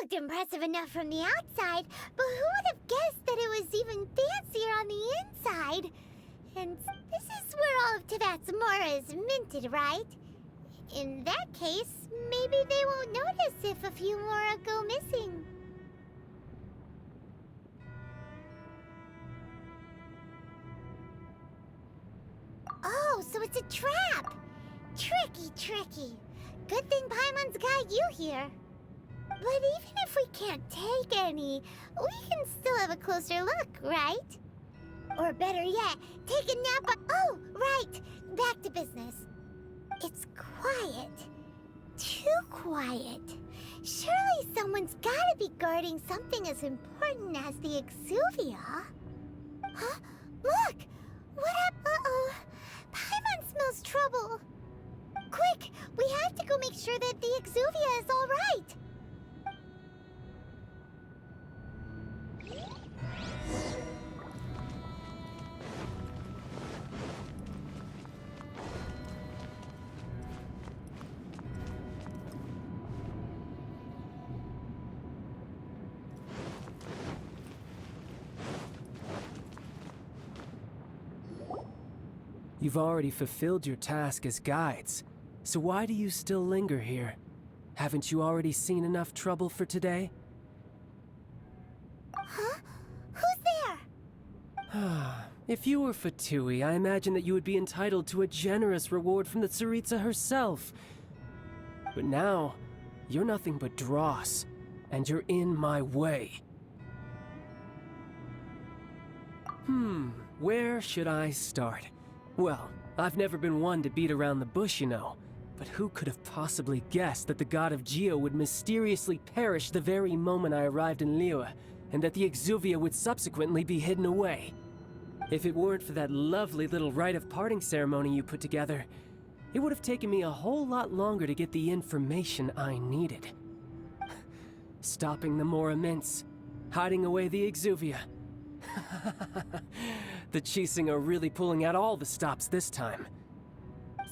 looked impressive enough from the outside, but who would have guessed that it was even fancier on the inside? And this is where all of Teyvat's mora is minted, right? In that case, maybe they won't notice if a few mora go missing. Oh, so it's a trap! Tricky, tricky. Good thing Paimon's got you here. But even if we can't take any, we can still have a closer look, right? Or better yet, take a nap. Oh, right. Back to business. It's quiet. Too quiet. Surely someone's gotta be guarding something as important as the Exuvia. Huh? Look! What happened? Uh-oh. Paimon smells trouble. Quick! We have to go make sure that the Exuvia is all right. You've already fulfilled your task as guides, so why do you still linger here? Haven't you already seen enough trouble for today? Huh? Who's there? If you were Fatui, I imagine that you would be entitled to a generous reward from the Tsaritsa herself. But now, you're nothing but dross, and you're in my way. Where should I start? Well, I've never been one to beat around the bush, you know. But who could have possibly guessed that the god of Geo would mysteriously perish the very moment I arrived in Liyue, and that the Exuvia would subsequently be hidden away? If it weren't for that lovely little rite of parting ceremony you put together, it would have taken me a whole lot longer to get the information I needed. Stopping the Mora Mints, hiding away the Exuvia. The Qixing are really pulling out all the stops this time.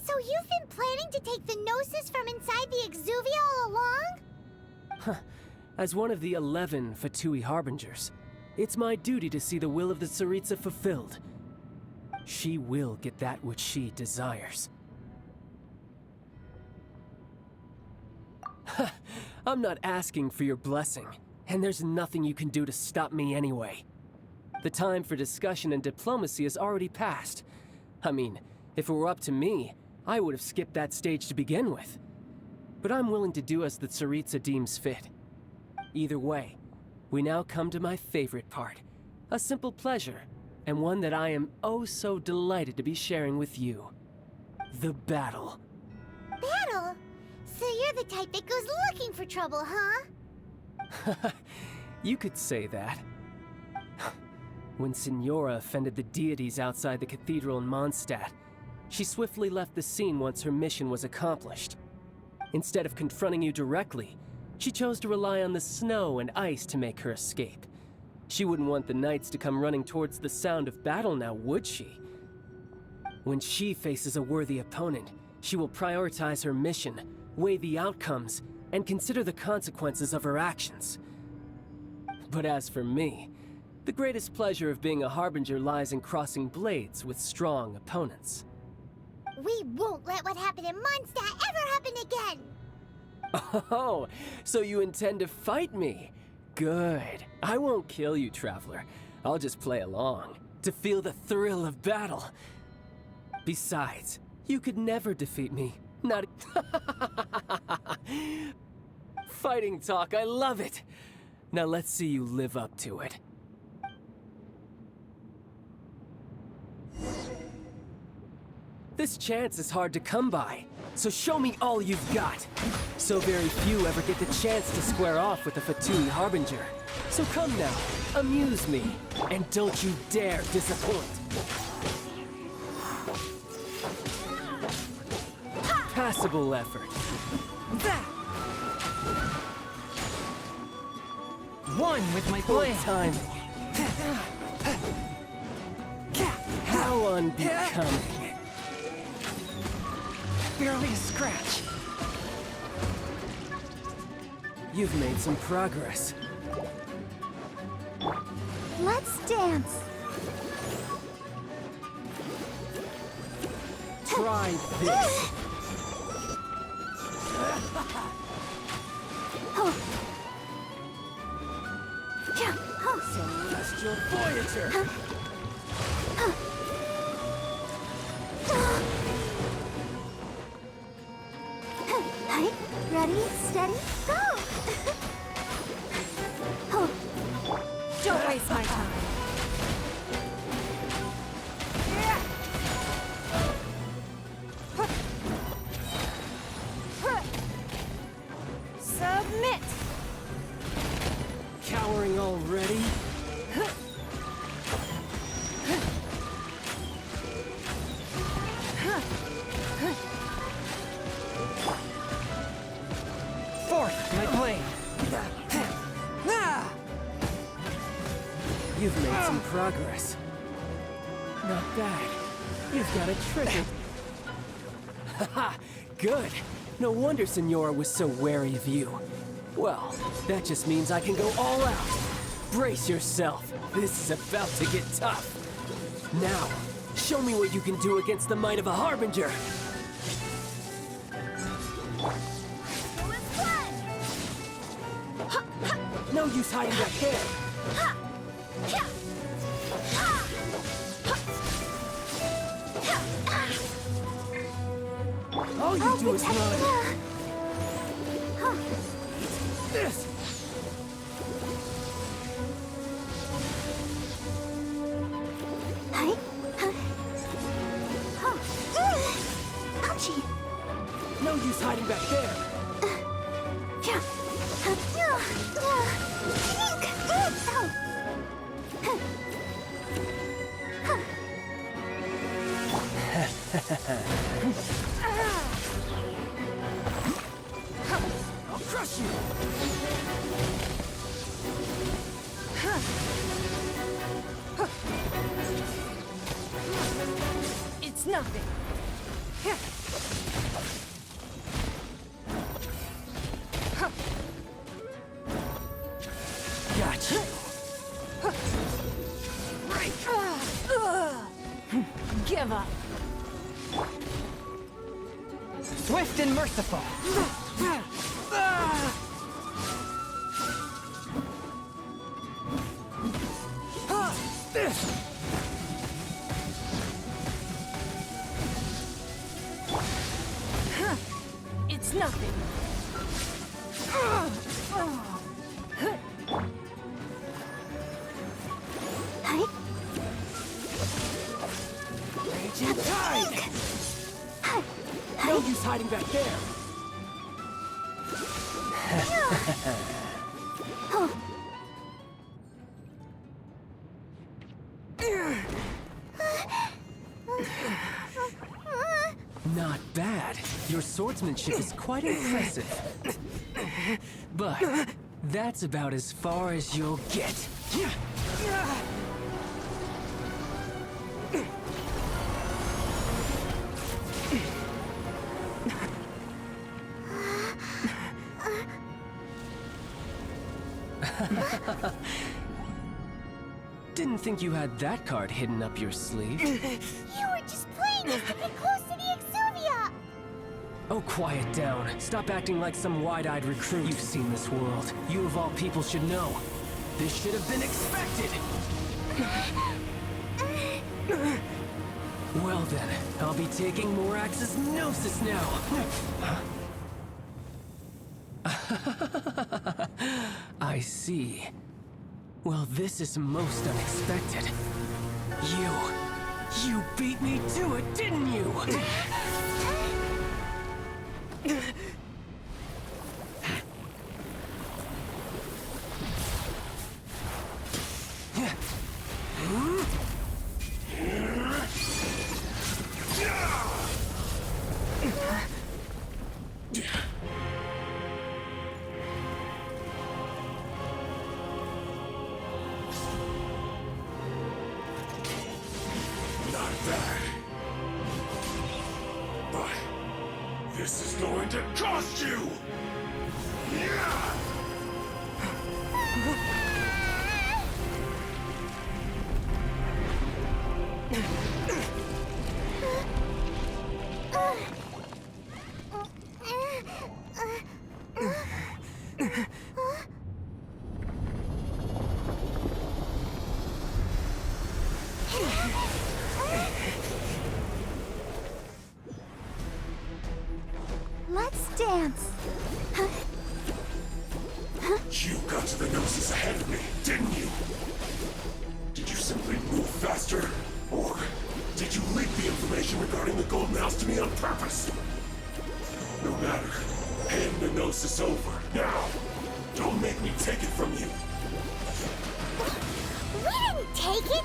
So you've been planning to take the Gnosis from inside the Exuvia all along? As one of the 11 Fatui Harbingers, it's my duty to see the will of the Tsaritsa fulfilled. She will get that which she desires. I'm not asking for your blessing, and there's nothing you can do to stop me anyway. The time for discussion and diplomacy has already passed. I mean, if it were up to me, I would have skipped that stage to begin with. But I'm willing to do as the Tsaritsa deems fit. Either way, we now come to my favorite part. A simple pleasure, and one that I am oh so delighted to be sharing with you. The battle. Battle? So you're the type that goes looking for trouble, huh? You could say that. When Signora offended the deities outside the cathedral in Mondstadt, she swiftly left the scene once her mission was accomplished. Instead of confronting you directly, she chose to rely on the snow and ice to make her escape. She wouldn't want the knights to come running towards the sound of battle now, would she? When she faces a worthy opponent, she will prioritize her mission, weigh the outcomes, and consider the consequences of her actions. But as for me, the greatest pleasure of being a Harbinger lies in crossing blades with strong opponents. We won't let what happened in Mondstadt ever happen again! Oh, so you intend to fight me? Good. I won't kill you, Traveler. I'll just play along, to feel the thrill of battle. Besides, you could never defeat me. Not... Fighting talk, I love it! Now let's see you live up to it. This chance is hard to come by, so show me all you've got. So very few ever get the chance to square off with a Fatui Harbinger. So come now, amuse me, and don't you dare disappoint. Passable effort. One with my plan. Time. How unbecoming. Barely a scratch. You've made some progress. Let's dance. Try this. Celestial Voyager! Ready, steady, go! Don't waste my time. Submit! Cowering already? Fourth, my blade. You've made some progress. Not bad. You've got a trick. Haha, good. No wonder Senora was so wary of you. Well, that just means I can go all out. Brace yourself. This is about to get tough. Now, show me what you can do against the might of a Harbinger. No use hiding back there. All you do is run. This. Ouchie. No use hiding back there. I'll crush you. It's nothing. Gotcha. Give up. Swift and merciful. It's nothing. Raging tide. No use hiding back there. Not bad. Your swordsmanship is quite impressive. But that's about as far as you'll get. Didn't think you had that card hidden up your sleeve. You were just playing us to get close to the Exuvia! Oh, quiet down. Stop acting like some wide-eyed recruit. You've seen this world. You of all people should know. This should have been expected! Well then, I'll be taking Morax's Gnosis now! I see. Well, this is most unexpected. You beat me to it, didn't you? This is going to cost you! Let's dance. You got to the Gnosis ahead of me, didn't you? Did you simply move faster? Or did you leak the information regarding the Golden House to me on purpose? No matter. Hand the Gnosis over, now! Don't make me take it from you! We didn't take it!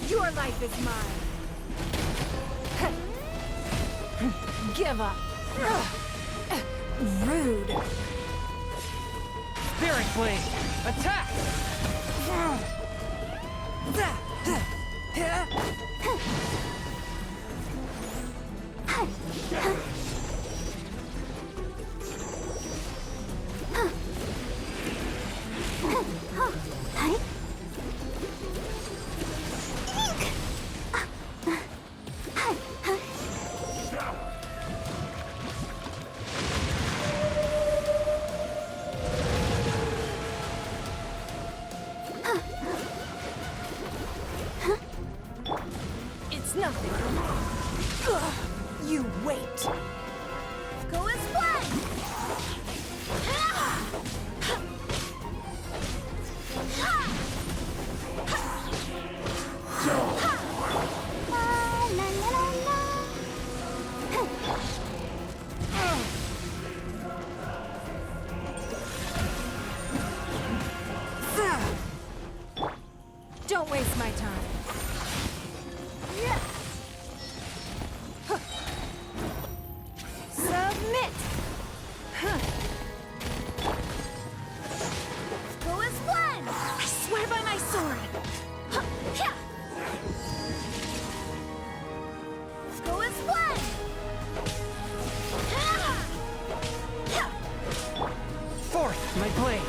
Your life is mine. Give up. Rude. Spirit Blade! Attack! It's nothing. You wait. Go as planned! Don't waste my time. Submit. Go as planned! I swear by my sword. Go as planned! Forth, my blade!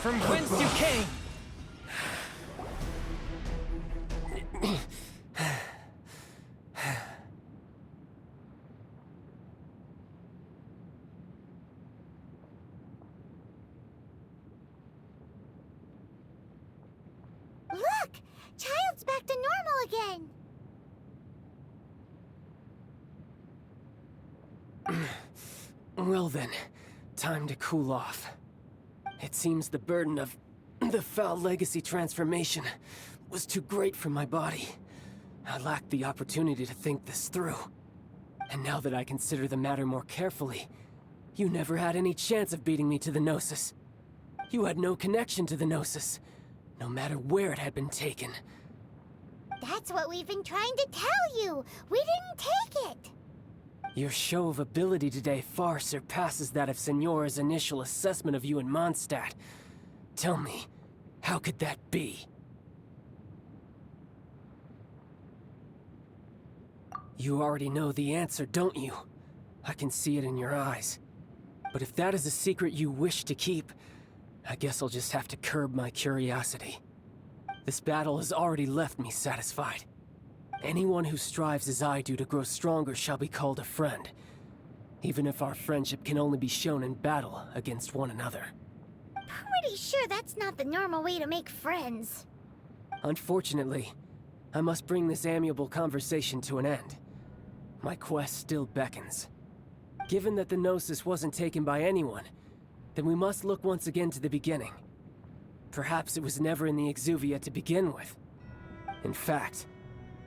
From whence you came! Look! Child's back to normal again! Well then, time to cool off. It seems the burden of the foul legacy transformation was too great for my body. I lacked the opportunity to think this through. And now that I consider the matter more carefully, you never had any chance of beating me to the Gnosis. You had no connection to the Gnosis, no matter where it had been taken. That's what we've been trying to tell you! We didn't take it! Your show of ability today far surpasses that of Signora's initial assessment of you in Mondstadt. Tell me, how could that be? You already know the answer, don't you? I can see it in your eyes. But if that is a secret you wish to keep, I guess I'll just have to curb my curiosity. This battle has already left me satisfied. Anyone who strives as I do to grow stronger shall be called a friend, even if our friendship can only be shown in battle against one another. Pretty sure that's not the normal way to make friends. Unfortunately, I must bring this amiable conversation to an end. My quest still beckons. Given that the Gnosis wasn't taken by anyone, then we must look once again to the beginning. Perhaps it was never in the Exuvia to begin with. In fact,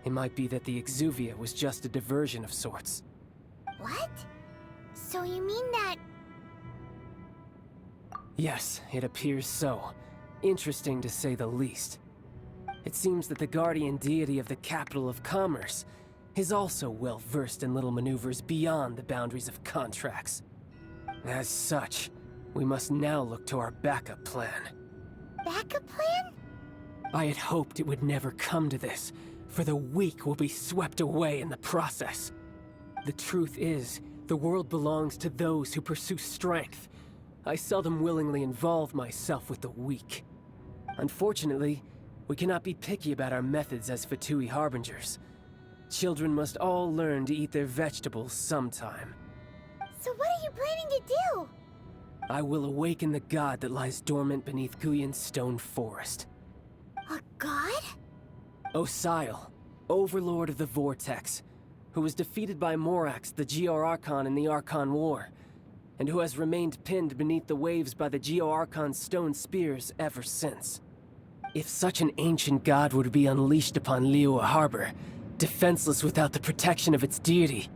it might be that the Exuvia was just a diversion of sorts. What? So you mean that... Yes, it appears so. Interesting to say the least. It seems that the guardian deity of the capital of commerce is also well versed in little maneuvers beyond the boundaries of contracts. As such, we must now look to our backup plan. Backup plan? I had hoped it would never come to this, for the weak will be swept away in the process. The truth is, the world belongs to those who pursue strength. I seldom willingly involve myself with the weak. Unfortunately, we cannot be picky about our methods as Fatui Harbingers. Children must all learn to eat their vegetables sometime. So what are you planning to do? I will awaken the god that lies dormant beneath Guyon's stone forest. A god? Osial, Overlord of the Vortex, who was defeated by Morax, the Geo-Archon in the Archon War, and who has remained pinned beneath the waves by the Geo-Archon's stone spears ever since. If such an ancient god were to be unleashed upon Liyue Harbor, defenseless without the protection of its deity,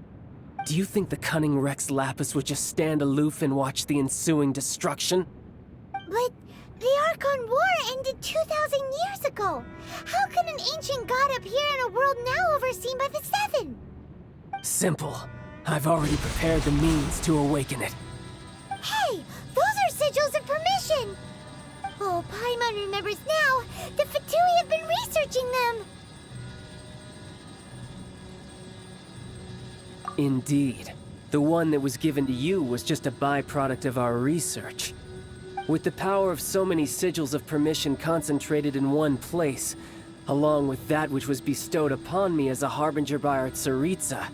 do you think the cunning Rex Lapis would just stand aloof and watch the ensuing destruction? But the Archon War ended 2,000 years ago. How can an ancient god appear in a world now overseen by the Seven? Simple. I've already prepared the means to awaken it. Hey, those are sigils of permission! Oh, Paimon remembers now. The Fatui have been researching them. Indeed. The one that was given to you was just a byproduct of our research. With the power of so many sigils of permission concentrated in one place, along with that which was bestowed upon me as a harbinger by our Tsaritsa,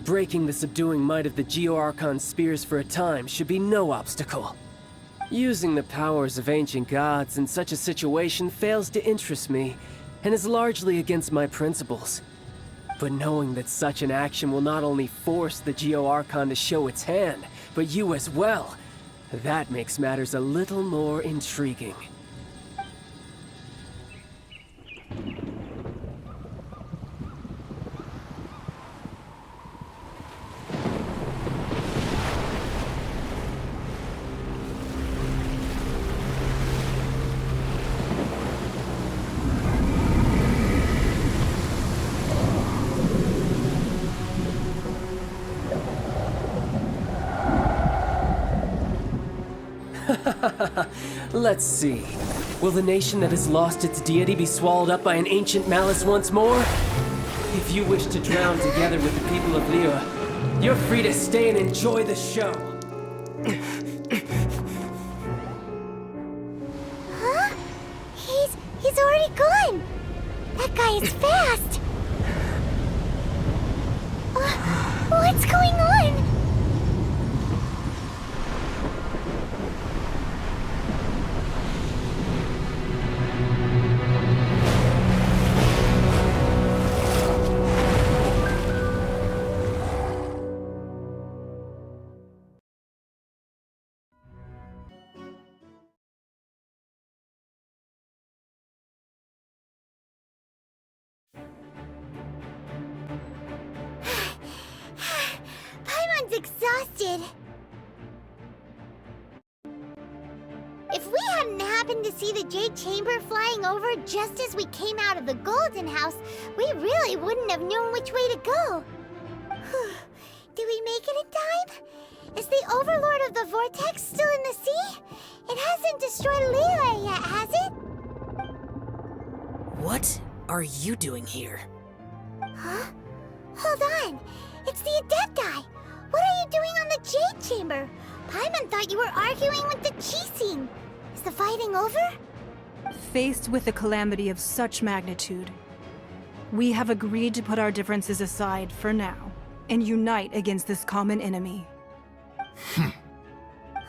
breaking the subduing might of the Geo-Archon spears for a time should be no obstacle. Using the powers of ancient gods in such a situation fails to interest me, and is largely against my principles. But knowing that such an action will not only force the Geo-Archon to show its hand, but you as well, that makes matters a little more intriguing. Let's see. Will the nation that has lost its deity be swallowed up by an ancient malice once more? If you wish to drown together with the people of Liyue, you're free to stay and enjoy the show. Huh? He's already gone. That guy is fast. What's going on? Paimon's exhausted. If we hadn't happened to see the Jade Chamber flying over just as we came out of the Golden House, we really wouldn't have known which way to go. Did we make it in time? Is the Overlord of the Vortex still in the sea? It hasn't destroyed Liyue yet, has it? What are you doing here? Huh? Hold on. It's the Adepti. What are you doing on the Jade Chamber? Paimon thought you were arguing with the Guizang. Is the fighting over? Faced with a calamity of such magnitude, we have agreed to put our differences aside for now and unite against this common enemy.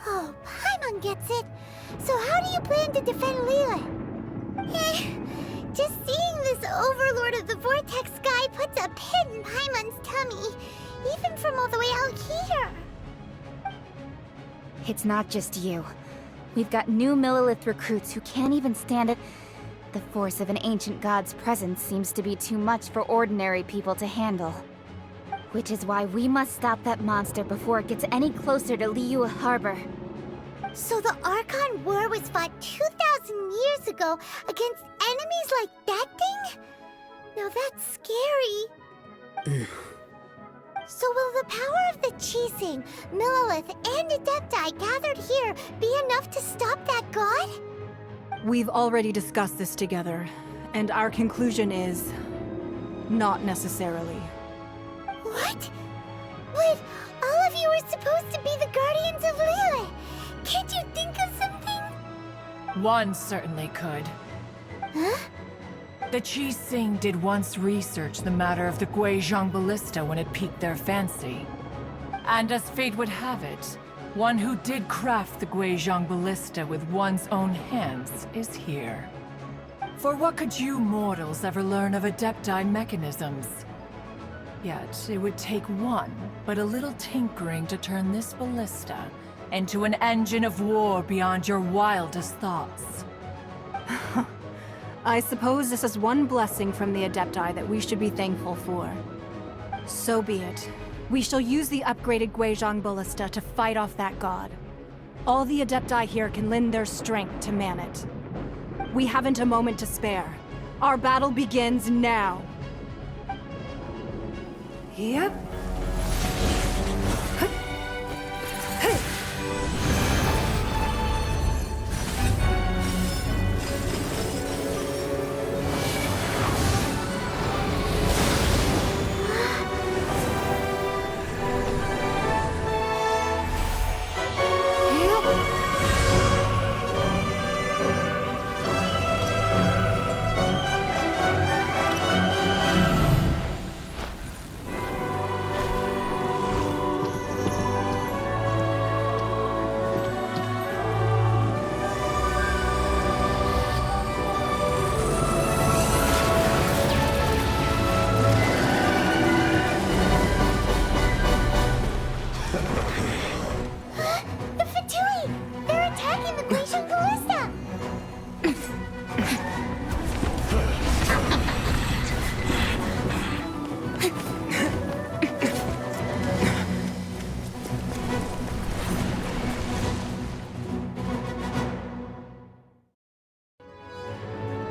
Oh, Paimon gets it. So how do you plan to defend Liyue? Just seeing this Overlord of the Vortex guy puts a pit in Paimon's tummy, even from all the way out here. It's not just you. We've got new Millilith recruits who can't even stand it. The force of an ancient god's presence seems to be too much for ordinary people to handle. Which is why we must stop that monster before it gets any closer to Liyue Harbor. So the Archon War was fought 2,000 years ago against enemies like that thing? Now that's scary. So will the power of the Guizang, Millelith, and Adepti gathered here be enough to stop that god? We've already discussed this together, and our conclusion is... not necessarily. What? But all of you were supposed to be the Guardians of Liyue. Can't you think of something? One certainly could. Huh? The Guizang did once research the matter of the Guizang ballista when it piqued their fancy. And as fate would have it, one who did craft the Guizang ballista with one's own hands is here. For what could you mortals ever learn of Adepti mechanisms? Yet, it would take one, but a little tinkering to turn this ballista into an engine of war beyond your wildest thoughts. I suppose this is one blessing from the Adepti that we should be thankful for. So be it. We shall use the upgraded Guizang ballista to fight off that god. All the Adepti here can lend their strength to man it. We haven't a moment to spare. Our battle begins now. Yep.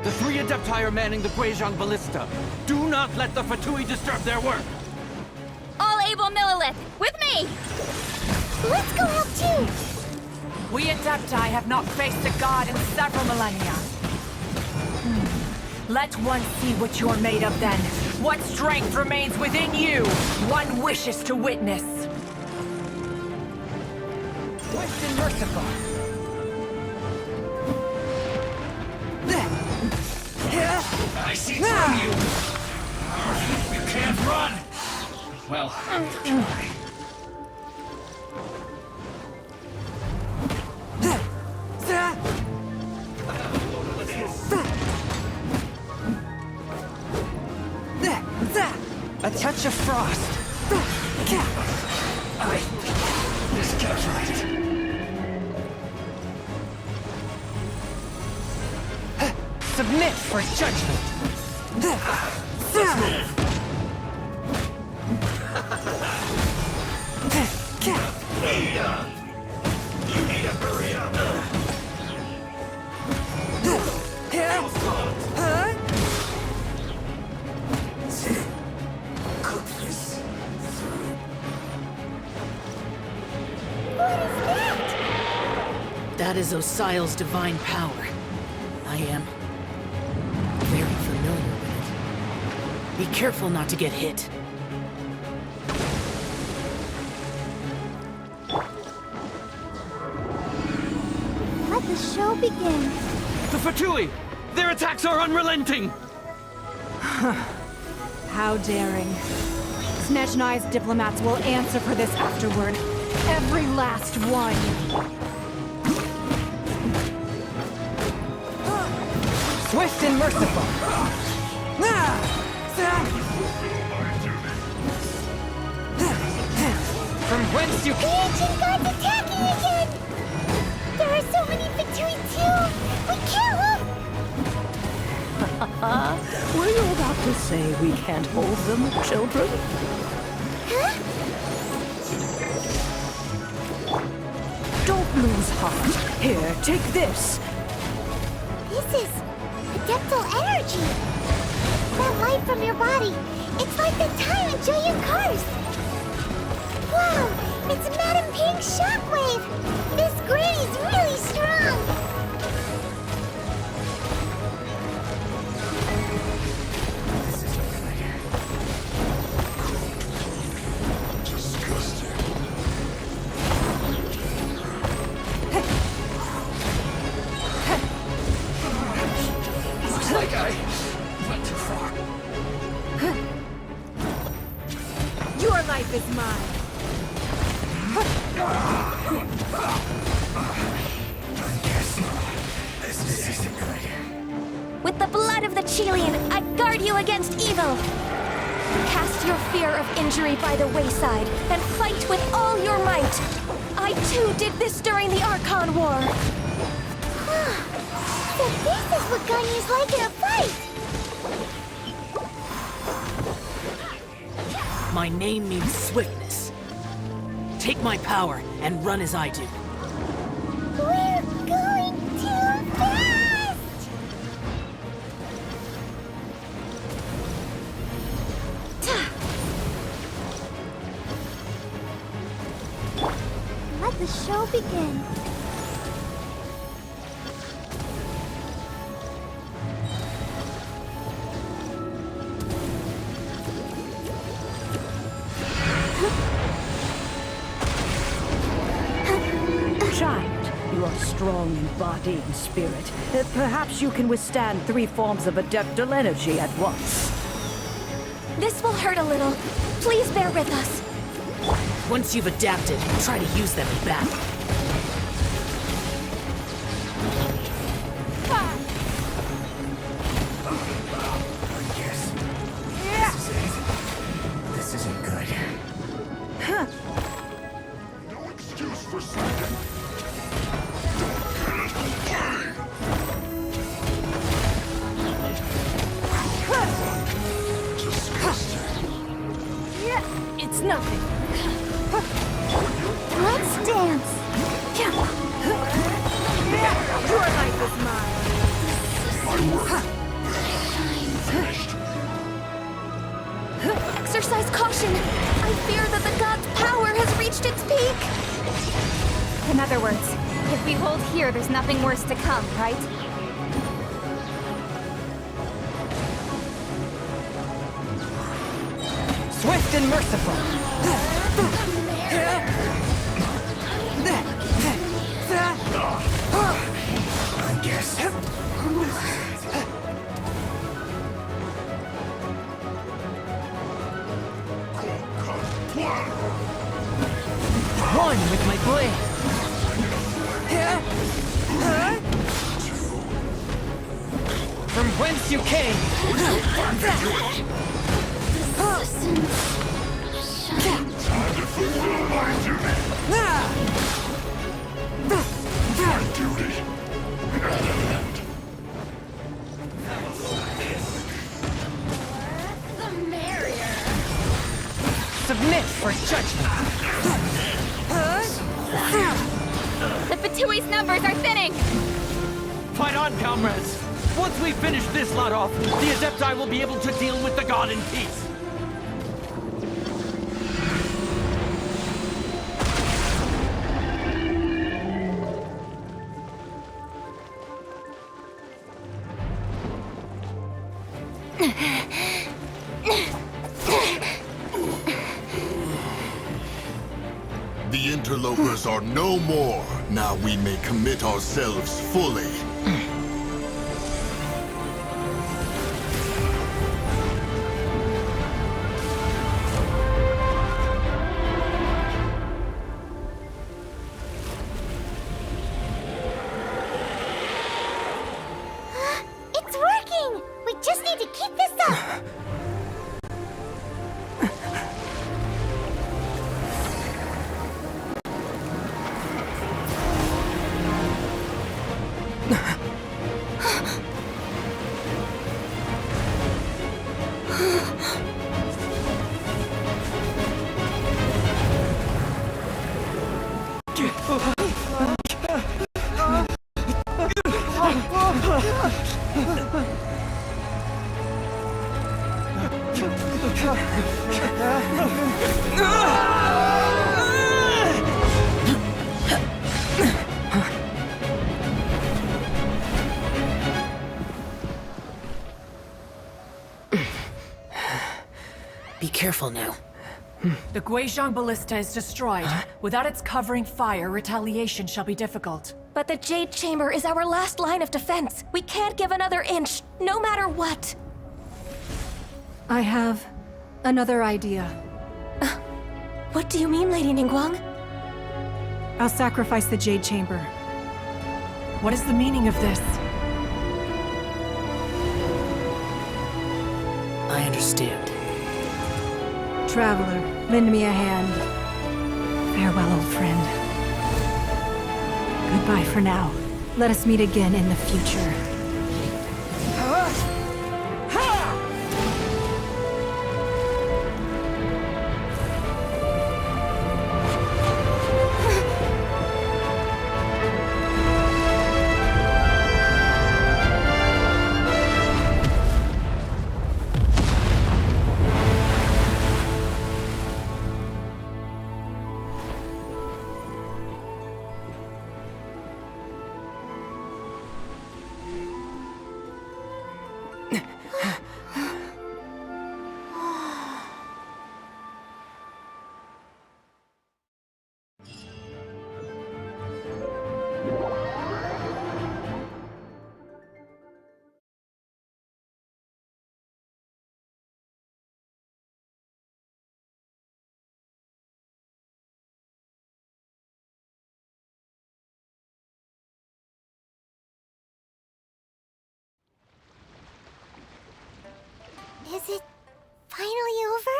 The three Adepti are manning the Guizang ballista. Do not let the Fatui disturb their work. All able Millelith, with me! Let's go help too! We Adepti have not faced a god in several millennia. Let one see what you're made of then. What strength remains within you, one wishes to witness. Swift and merciful. I see through you! You can't run! Well, try. A touch of frost. I miscalculated. Submit for judgment. You need to hurry up. Cook this. That is Osial's divine power. I am very familiar with it. Be careful not to get hit. Let the show begin. The Fatui! Their attacks are unrelenting! How daring. Snezhnai's diplomats will answer for this afterward. Every last one. Swift and merciful. From whence you The ancient god's attacking again! There are so many Fatui too! We can't look! Were you about to say we can't hold them, children? Huh? Don't lose heart. Here, take this. This is adeptal energy. That light from your body. It's like the time in Julian Cars. Wow, it's Madam Pink's shockwave. This granny's really strong. Your life is mine. With the blood of the Chilean, I guard you against evil. Cast your fear of injury by the wayside and fight with all your might. I too did this during the Archon War. So this is what Ganyu's like in a fight. My name means swiftness. Take my power and run as I do. We're going too fast! Let the show begin. Child, you are strong in body and spirit. Perhaps you can withstand 3 forms of adeptal energy at once. This will hurt a little. Please bear with us. Once you've adapted, try to use them in battle. This isn't good. No excuse for slacking. It's nothing. Let's dance. Your life is mine. Exercise caution. I fear that the god's power has reached its peak. In other words, if we hold here, there's nothing worse to come, right? Swift and merciful. I guess. One with my blade. From whence you came. Time to fulfill my duty. My duty. At an end. Submit for judgment. The Fatui's numbers are thinning! Fight on, comrades! Once we finish this lot off, the Adepti will be able to deal with the god in peace. The interlopers are no more. Now we may commit ourselves fully. It's working! We just need to keep this up! careful now. The Guizang Ballista is destroyed. Without its covering fire, retaliation shall be difficult. But the Jade Chamber is our last line of defense. We can't give another inch, no matter what. I have another idea. What do you mean, Lady Ningguang? I'll sacrifice the Jade Chamber. What is the meaning of this? I understand. Traveler, lend me a hand. Farewell, old friend. Goodbye for now. Let us meet again in the future. Is it finally over?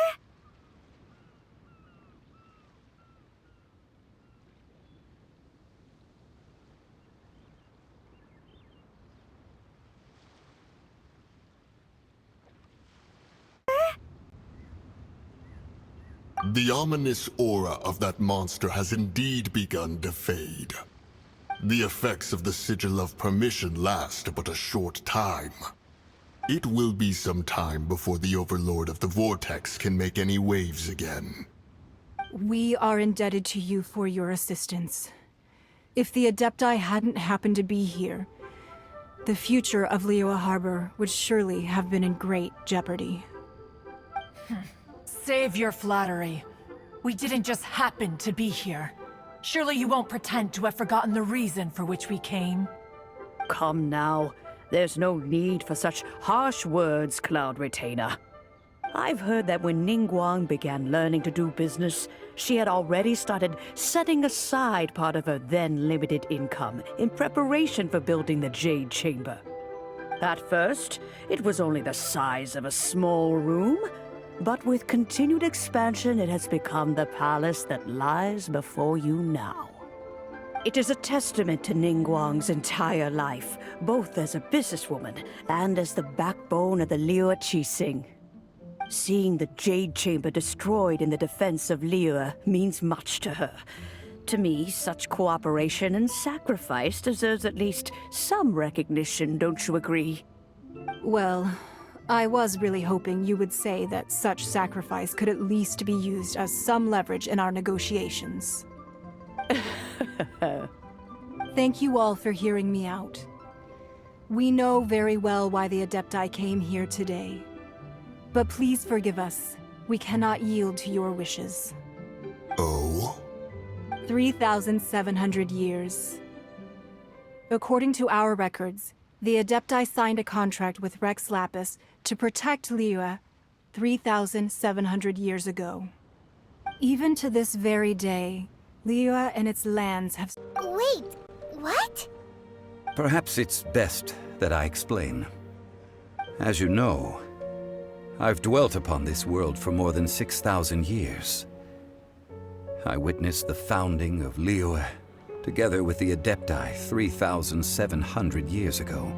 The ominous aura of that monster has indeed begun to fade. The effects of the Sigil of Permission last but a short time. It will be some time before the Overlord of the Vortex can make any waves again. We are indebted to you for your assistance. If the Adepti hadn't happened to be here, the future of Liyue Harbor would surely have been in great jeopardy. Save your flattery. We didn't just happen to be here. Surely you won't pretend to have forgotten the reason for which we came. Come now. There's no need for such harsh words, Cloud Retainer. I've heard that when Ningguang began learning to do business, she had already started setting aside part of her then limited income in preparation for building the Jade Chamber. At first, it was only the size of a small room, but with continued expansion, it has become the palace that lies before you now. It is a testament to Ningguang's entire life, both as a businesswoman and as the backbone of the Liyue Qixing. Seeing the Jade Chamber destroyed in the defense of Liyue means much to her. To me, such cooperation and sacrifice deserves at least some recognition, don't you agree? Well, I was really hoping you would say that such sacrifice could at least be used as some leverage in our negotiations. Thank you all for hearing me out. We know very well why the Adepti came here today. But please forgive us. We cannot yield to your wishes. Oh? 3,700 years. According to our records, the Adepti signed a contract with Rex Lapis to protect Liyue 3,700 years ago. Even to this very day, Liyue and its lands have... Wait, what? Perhaps it's best that I explain. As you know, I've dwelt upon this world for more than 6,000 years. I witnessed the founding of Liyue, together with the Adepti 3,700 years ago.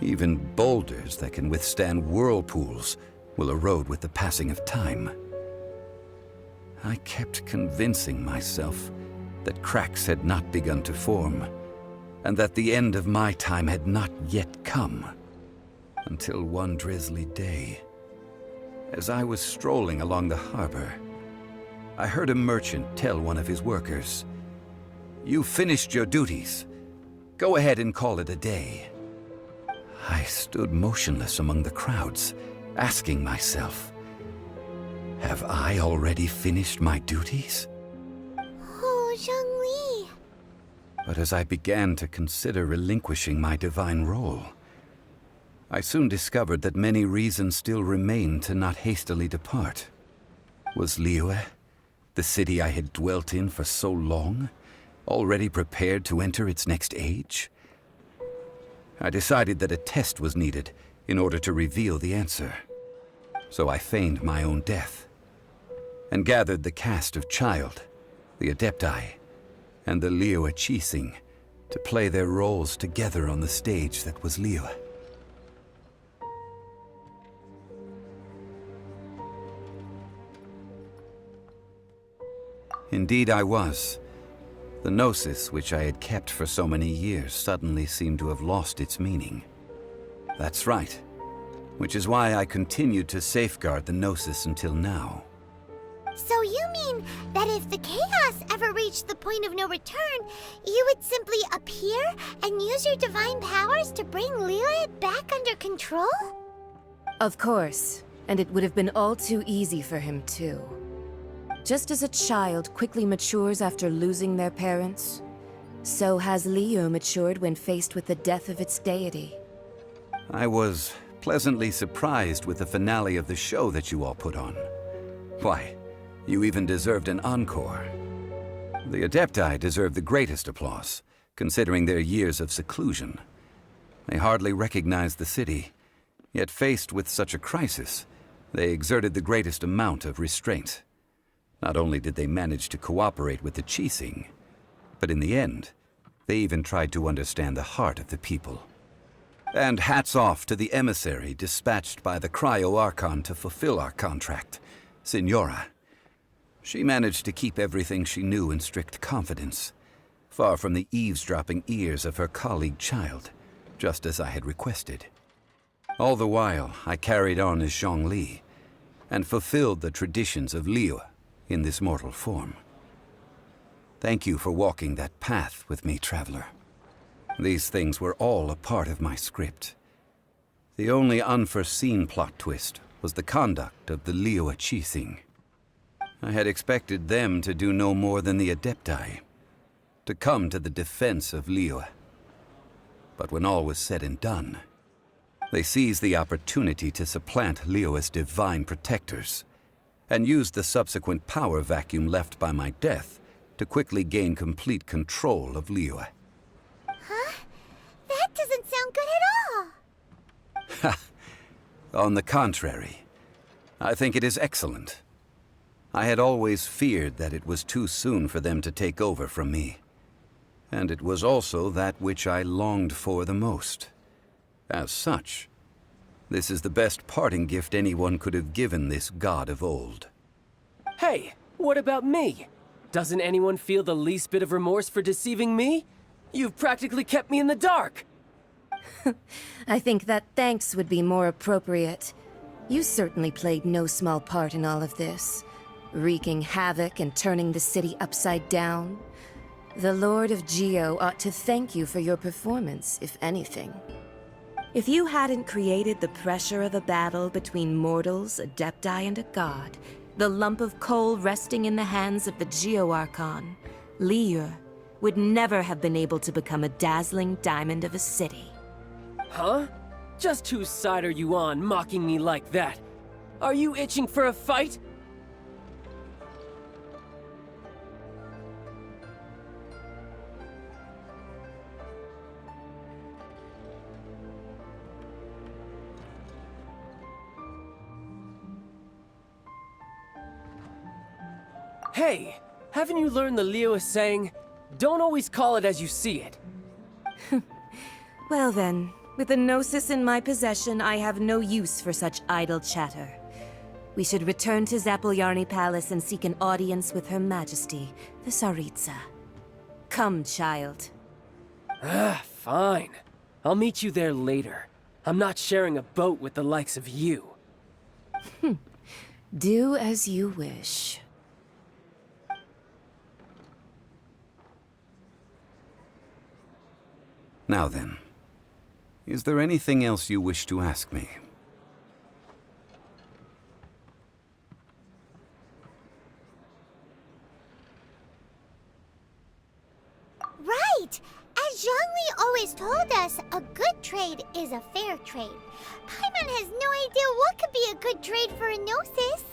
Even boulders that can withstand whirlpools will erode with the passing of time. I kept convincing myself that cracks had not begun to form, and that the end of my time had not yet come. Until one drizzly day, as I was strolling along the harbor, I heard a merchant tell one of his workers, "You finished your duties. Go ahead and call it a day." I stood motionless among the crowds, asking myself, Have I already finished my duties? Oh, Zhongli. But as I began to consider relinquishing my divine role, I soon discovered that many reasons still remained to not hastily depart. Was Liyue, the city I had dwelt in for so long, already prepared to enter its next age? I decided that a test was needed in order to reveal the answer. So I feigned my own death, and gathered the cast of Child, the Adepti, and the Liyue Qixing to play their roles together on the stage that was Liyue. Indeed I was. The Gnosis, which I had kept for so many years, suddenly seemed to have lost its meaning. That's right, which is why I continued to safeguard the Gnosis until now. So you mean that if the chaos ever reached the point of no return, you would simply appear and use your divine powers to bring Liyue back under control? Of course, and it would have been all too easy for him too. Just as a child quickly matures after losing their parents, so has Liyue matured when faced with the death of its deity. I was pleasantly surprised with the finale of the show that you all put on. Why, you even deserved an encore. The Adepti deserve the greatest applause, considering their years of seclusion. They hardly recognized the city, yet faced with such a crisis, they exerted the greatest amount of restraint. Not only did they manage to cooperate with the Qixing, but in the end, they even tried to understand the heart of the people. And hats off to the emissary dispatched by the Cryo-Archon to fulfill our contract, Signora. She managed to keep everything she knew in strict confidence, far from the eavesdropping ears of her colleague Child, just as I had requested. All the while, I carried on as Zhongli, and fulfilled the traditions of Liyue in this mortal form. Thank you for walking that path with me, Traveler. These things were all a part of my script. The only unforeseen plot twist was the conduct of the Liyue Qixing. I had expected them to do no more than the Adepti, to come to the defense of Liyue. But when all was said and done, they seized the opportunity to supplant Liyue's divine protectors, and used the subsequent power vacuum left by my death to quickly gain complete control of Liyue. Huh? That doesn't sound good at all. On the contrary, I think it is excellent. I had always feared that it was too soon for them to take over from me. And it was also that which I longed for the most. As such, this is the best parting gift anyone could have given this god of old. Hey, what about me? Doesn't anyone feel the least bit of remorse for deceiving me? You've practically kept me in the dark! I think that thanks would be more appropriate. You certainly played no small part in all of this, wreaking havoc and turning the city upside down. The Lord of Geo ought to thank you for your performance, if anything. If you hadn't created the pressure of a battle between mortals, Adepti, and a god, the lump of coal resting in the hands of the Geo-Archon, Liyue, would never have been able to become a dazzling diamond of a city. Huh? Just whose side are you on, mocking me like that? Are you itching for a fight? Hey, haven't you learned the Liyue saying, don't always call it as you see it? Well then, with the Gnosis in my possession, I have no use for such idle chatter. We should return to Zapoljarny Palace and seek an audience with Her Majesty, the Tsaritsa. Come, child. Fine. I'll meet you there later. I'm not sharing a boat with the likes of you. Do as you wish. Now then, is there anything else you wish to ask me? right! As Zhongli always told us, a good trade is a fair trade. Paimon has no idea what could be a good trade for a Gnosis.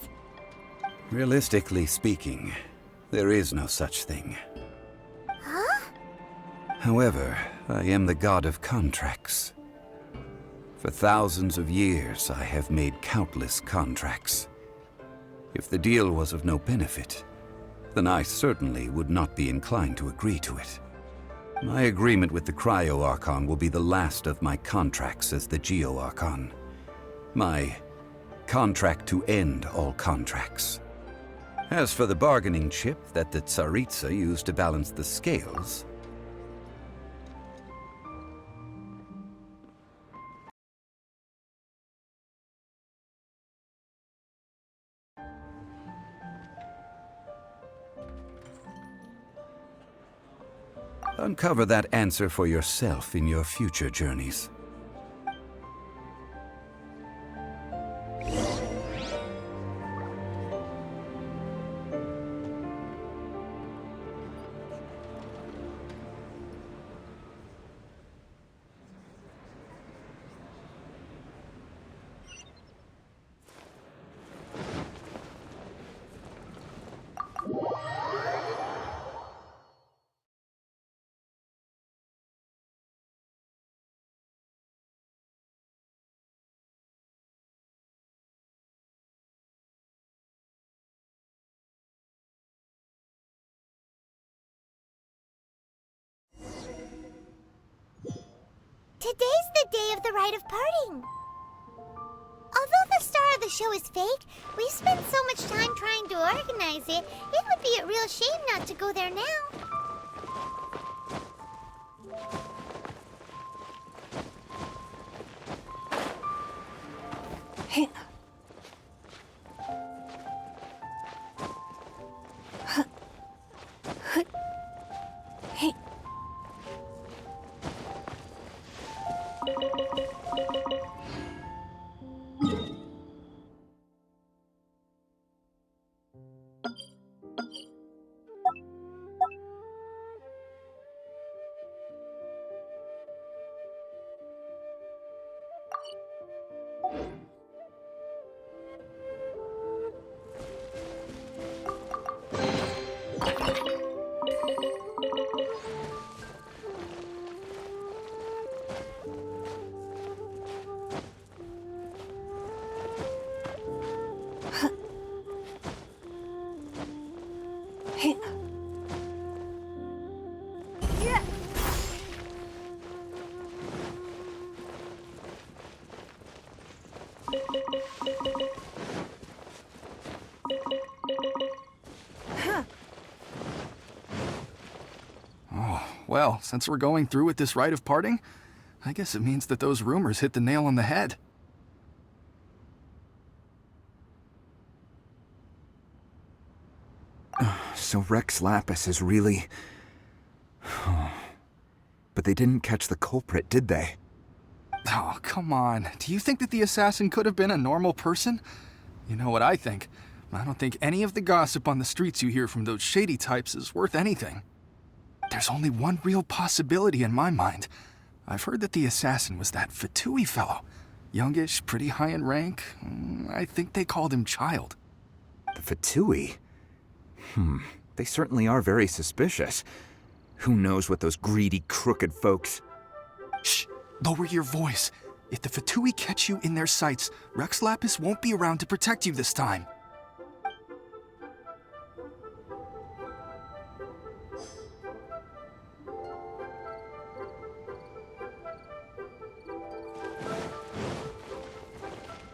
Realistically speaking, there is no such thing. Huh? However, I am the god of contracts. For thousands of years, I have made countless contracts. If the deal was of no benefit, then I certainly would not be inclined to agree to it. My agreement with the Cryo-Archon will be the last of my contracts as the Geo-Archon. My contract to end all contracts. As for the bargaining chip that the Tsaritsa used to balance the scales, uncover that answer for yourself in your future journeys. Today's the day of the rite of parting. Although the star of the show is fake, we've spent so much time trying to organize it, it would be a real shame not to go there now. Well, since we're going through with this rite of parting, I guess it means that those rumors hit the nail on the head. So Rex Lapis is really... But they didn't catch the culprit, did they? Oh, come on. Do you think that the assassin could have been a normal person? You know what I think. I don't think any of the gossip on the streets you hear from those shady types is worth anything. There's only one real possibility in my mind. I've heard that the assassin was that Fatui fellow. Youngish, pretty high in rank. I think they called him Child. The Fatui? They certainly are very suspicious. Who knows what those greedy, crooked folks... Shh! Lower your voice. If the Fatui catch you in their sights, Rex Lapis won't be around to protect you this time.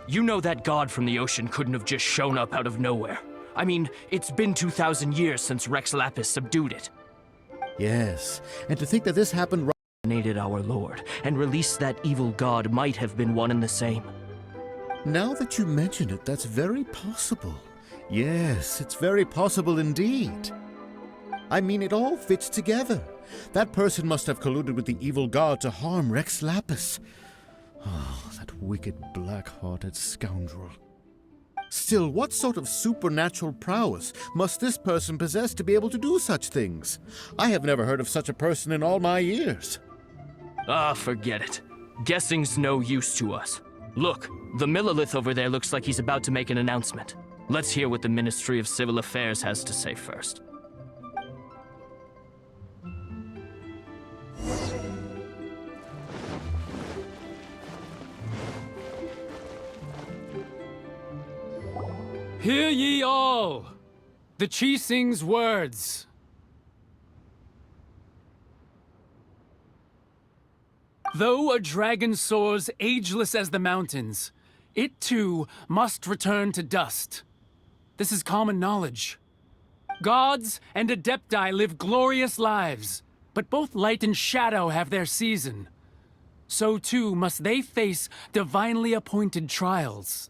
You know that god from the ocean couldn't have just shown up out of nowhere. I mean, it's been 2,000 years since Rex Lapis subdued it. Yes, and to think that this happened right... ...nated our lord, and released that evil god might have been one and the same. Now that you mention it, that's very possible. Yes, it's very possible indeed. I mean, it all fits together. That person must have colluded with the evil god to harm Rex Lapis. Oh, that wicked, black-hearted scoundrel. Still, what sort of supernatural prowess must this person possess to be able to do such things? I have never heard of such a person in all my years. Ah, forget it. Guessing's no use to us. Look, the Millilith over there looks like he's about to make an announcement. Let's hear what the Ministry of Civil Affairs has to say first. Hear ye all! The Qixing's words. Though a dragon soars ageless as the mountains, it too must return to dust. This is common knowledge. Gods and Adepti live glorious lives, but both light and shadow have their season. So too must they face divinely appointed trials.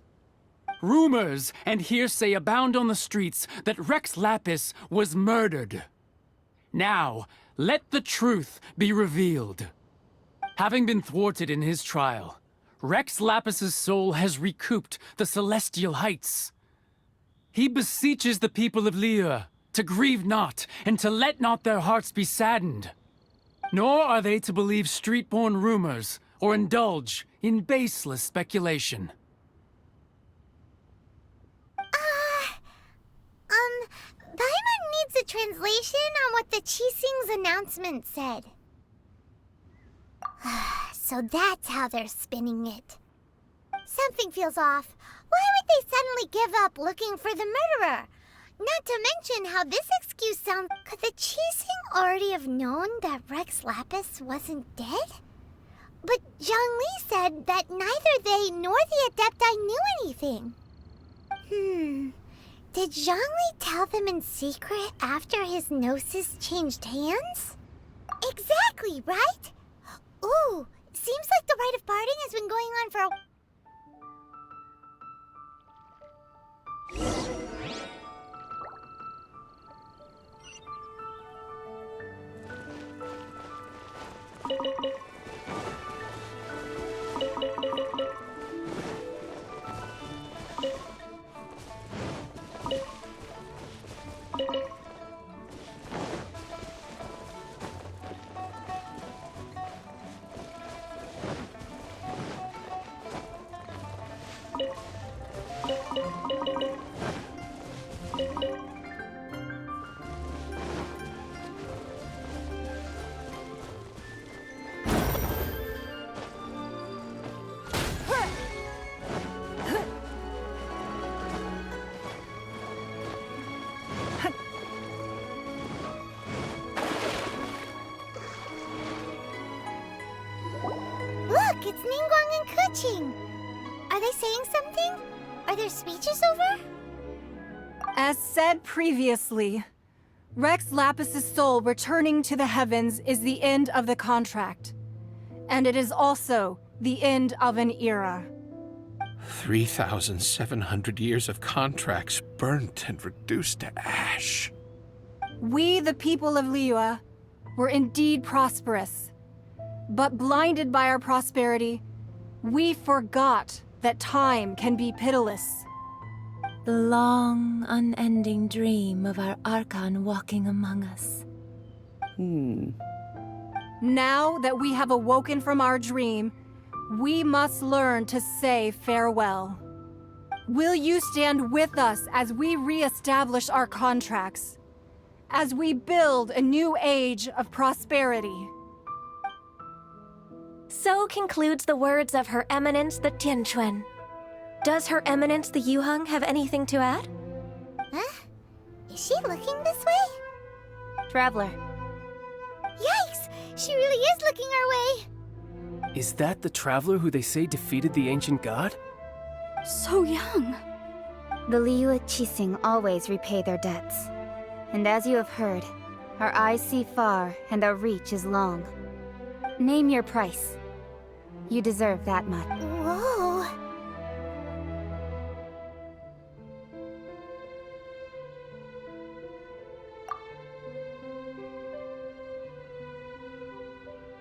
Rumors and hearsay abound on the streets that Rex Lapis was murdered. Now, let the truth be revealed. Having been thwarted in his trial, Rex Lapis's soul has recouped the celestial heights. He beseeches the people of Liyue to grieve not and to let not their hearts be saddened. Nor are they to believe street-born rumors or indulge in baseless speculation. Paimon needs a translation on what the Qixing's announcement said. So that's how they're spinning it. Something feels off. Why would they suddenly give up looking for the murderer? Not to mention how this excuse sounds... Could the Qixing already have known that Rex Lapis wasn't dead? But Zhongli said that neither they nor the Adepti knew anything. Did Zhongli tell them in secret after his gnosis changed hands? Exactly, right? Ooh, seems like the rite of parting has been going on for a... Look, it's Ningguang and Keqing. Are they saying something? Are their speeches over? As said previously, Rex Lapis's soul returning to the heavens is the end of the contract. And it is also the end of an era. 3,700 years of contracts burnt and reduced to ash. We, the people of Liyue, were indeed prosperous. But blinded by our prosperity, we forgot that time can be pitiless. The long, unending dream of our Archon walking among us. Now that we have awoken from our dream, we must learn to say farewell. Will you stand with us as we re-establish our contracts? As we build a new age of prosperity? So concludes the words of Her Eminence the Tianquan. Does Her Eminence the Yuheng have anything to add? Huh? Is she looking this way? Traveler. Yikes! She really is looking our way! Is that the traveler who they say defeated the ancient god? So young. The Liyue Qixing always repay their debts. And as you have heard, our eyes see far and our reach is long. Name your price. You deserve that much. Whoa!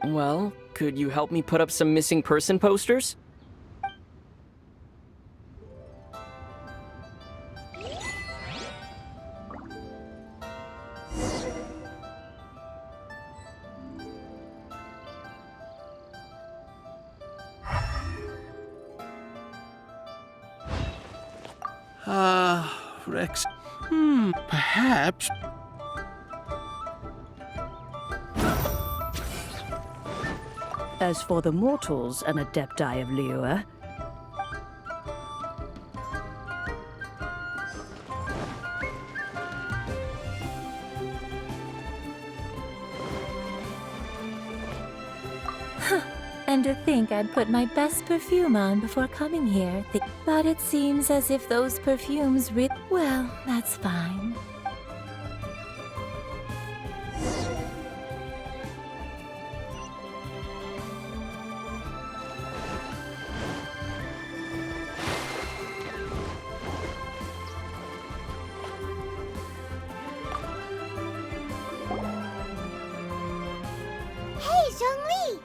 Well, could you help me put up some missing person posters? Rex. Perhaps. As for the mortals and adepti of Liyue, And to think I'd put my best perfume on before coming here. But it seems as if those perfumes well, that's fine. Hey, Zhongli!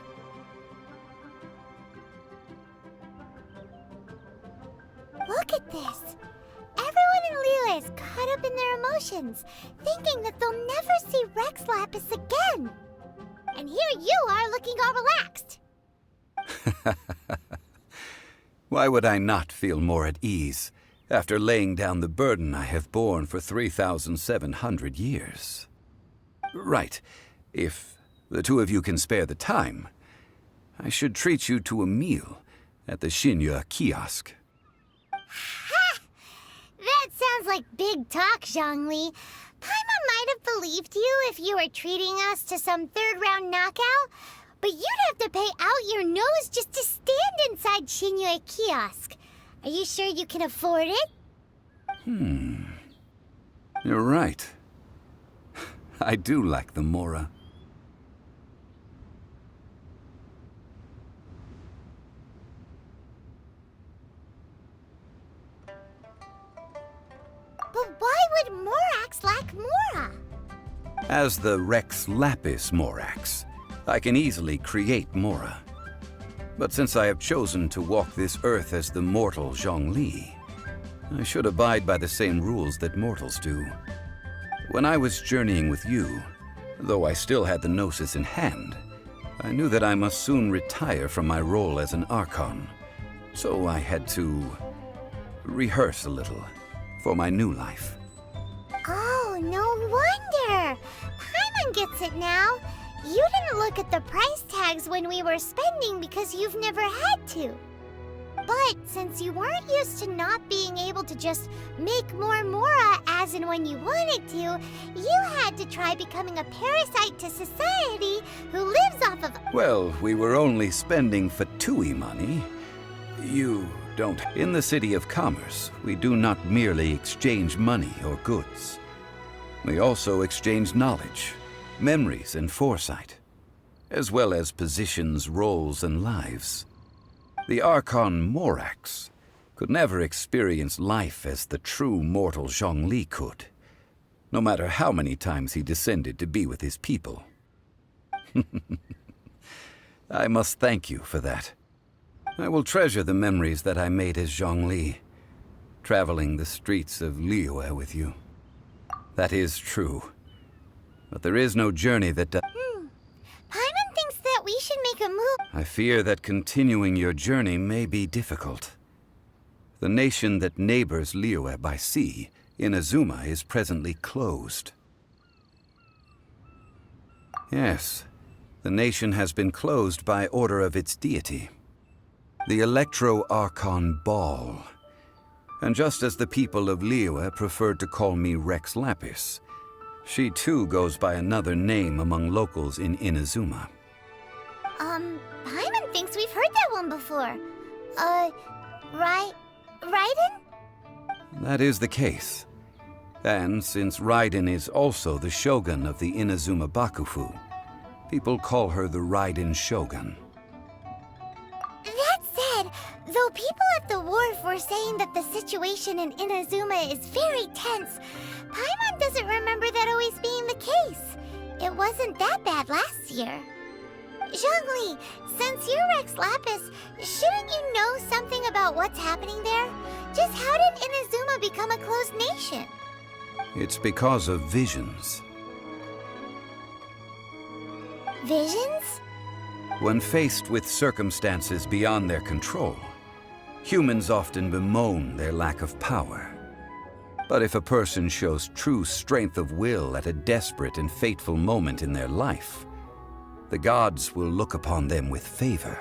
Look at this. Everyone in Liyue is caught up in their emotions, thinking that they'll never see Rex Lapis again. And here you are looking all relaxed. Why would I not feel more at ease after laying down the burden I have borne for 3,700 years? Right. If the two of you can spare the time, I should treat you to a meal at the Xinyue kiosk. Ha! That sounds like big talk, Zhongli. Paimon might have believed you if you were treating us to some third-round knockout, but you'd have to pay out your nose just to stand inside Xinyue kiosk. Are you sure you can afford it? You're right. I do like the Mora. But why would Morax lack Mora? As the Rex Lapis Morax, I can easily create Mora. But since I have chosen to walk this earth as the mortal Zhongli, I should abide by the same rules that mortals do. When I was journeying with you, though I still had the Gnosis in hand, I knew that I must soon retire from my role as an Archon. So I had to rehearse a little for my new life. Oh, no wonder! Paimon gets it now. You didn't look at the price tags when we were spending because you've never had to. But since you weren't used to not being able to just make more Mora as and when you wanted to, you had to try becoming a parasite to society who lives off of... Well, we were only spending Fatui money. You don't. In the City of Commerce, we do not merely exchange money or goods. We also exchange knowledge, memories, and foresight, as well as positions, roles, and lives. The Archon Morax could never experience life as the true mortal Zhongli could, no matter how many times he descended to be with his people. I must thank you for that. I will treasure the memories that I made as Zhongli, traveling the streets of Liyue with you. That is true. But there is no journey that does... Paimon thinks that we should make a move... I fear that continuing your journey may be difficult. The nation that neighbors Liyue by sea, Inazuma, is presently closed. Yes, the nation has been closed by order of its deity, the Electro-Archon Ball. And just as the people of Liyue preferred to call me Rex Lapis, she too goes by another name among locals in Inazuma. Paimon thinks we've heard that one before. Raiden? That is the case. And since Raiden is also the shogun of the Inazuma Bakufu, people call her the Raiden Shogun. That said, though people at the wharf were saying that the situation in Inazuma is very tense, Paimon doesn't remember that always being the case. It wasn't that bad last year. Zhongli, since you're Rex Lapis, shouldn't you know something about what's happening there? Just how did Inazuma become a closed nation? It's because of visions. Visions? When faced with circumstances beyond their control, humans often bemoan their lack of power. But if a person shows true strength of will at a desperate and fateful moment in their life, the gods will look upon them with favor.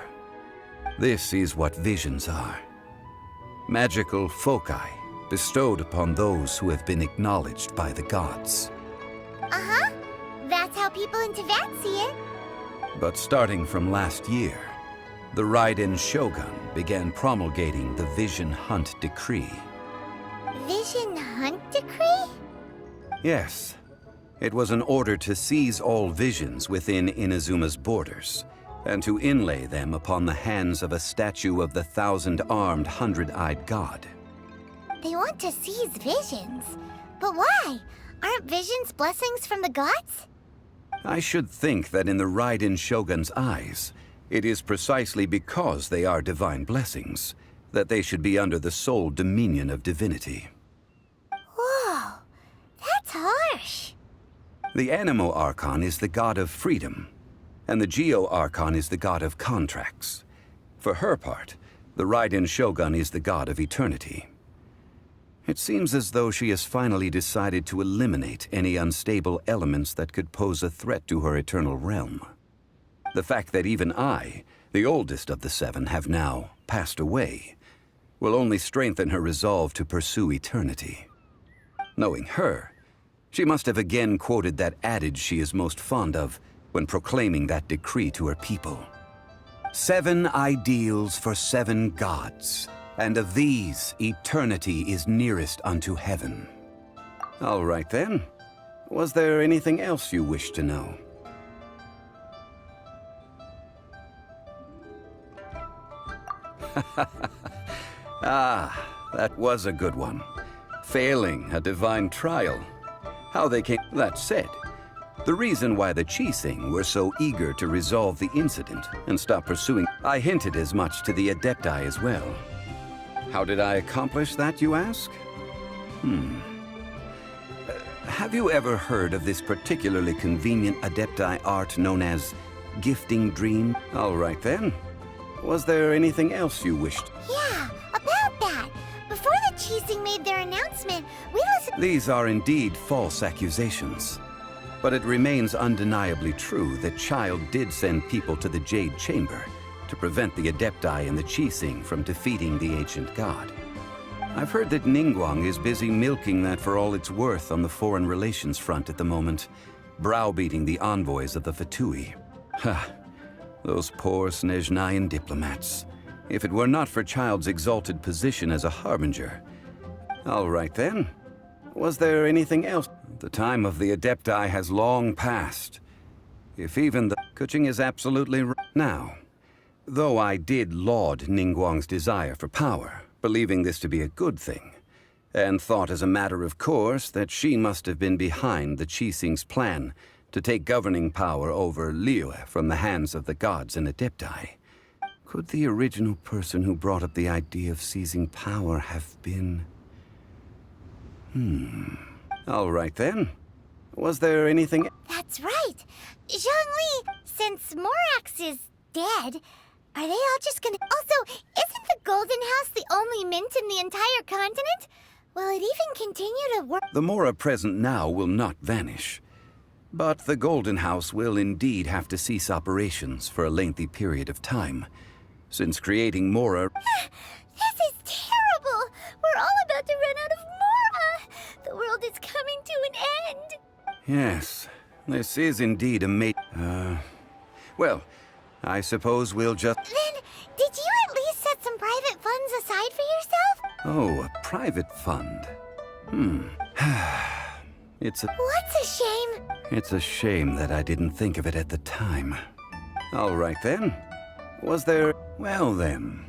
This is what visions are. Magical foci bestowed upon those who have been acknowledged by the gods. Uh-huh. That's how people in Tibet see it. But starting from last year, the Raiden Shogun began promulgating the Vision Hunt Decree. Vision Hunt Decree? Yes. It was an order to seize all visions within Inazuma's borders, and to inlay them upon the hands of a statue of the 1,000-armed, 100-eyed god. They want to seize visions. But why? Aren't visions blessings from the gods? I should think that in the Raiden Shogun's eyes, it is precisely because they are divine blessings that they should be under the sole dominion of divinity. Whoa, that's harsh. The Anemo Archon is the god of freedom, and the Geo Archon is the god of contracts. For her part, the Raiden Shogun is the god of eternity. It seems as though she has finally decided to eliminate any unstable elements that could pose a threat to her eternal realm. The fact that even I, the oldest of the seven, have now passed away, will only strengthen her resolve to pursue eternity. Knowing her, she must have again quoted that adage she is most fond of when proclaiming that decree to her people. 7 ideals for 7 gods, and of these, eternity is nearest unto heaven. All right then. Was there anything else you wished to know? Ah, that was a good one. Failing a divine trial. How they came... That said, the reason why the Guizang were so eager to resolve the incident and stop pursuing... I hinted as much to the Adepti as well. How did I accomplish that, you ask? Have you ever heard of this particularly convenient Adepti art known as gifting dream? All right then. Was there anything else you wished? Yeah, about that. Before the Guizang made their announcement, we listened... These are indeed false accusations. But it remains undeniably true that Child did send people to the Jade Chamber to prevent the Adepti and the Guizang from defeating the ancient god. I've heard that Ningguang is busy milking that for all it's worth on the foreign relations front at the moment, browbeating the envoys of the Fatui. Ha! Those poor Snezhnayan diplomats. If it were not for Child's exalted position as a harbinger. All right then. Was there anything else? The time of the Adepti has long passed. If even the Kuching is absolutely right now. Though I did laud Ningguang's desire for power, believing this to be a good thing, and thought as a matter of course that she must have been behind the Guizang's plan to take governing power over Liyue from the hands of the gods and Adepti. Could the original person who brought up the idea of seizing power have been... All right then. Was there anything... That's right. Zhongli, since Morax is dead, are they all just gonna... Also, isn't the Golden House the only mint in the entire continent? Will it even continue to work? The Mora present now will not vanish. But the Golden House will indeed have to cease operations for a lengthy period of time, since creating Mora... This is terrible! We're all about to run out of Mora! The world is coming to an end! Yes, this is indeed a well, I suppose we'll just... Then, did you at least set some private funds aside for yourself? Oh, a private fund. It's a... What's a shame? It's a shame that I didn't think of it at the time. All right then. Was there... Well then.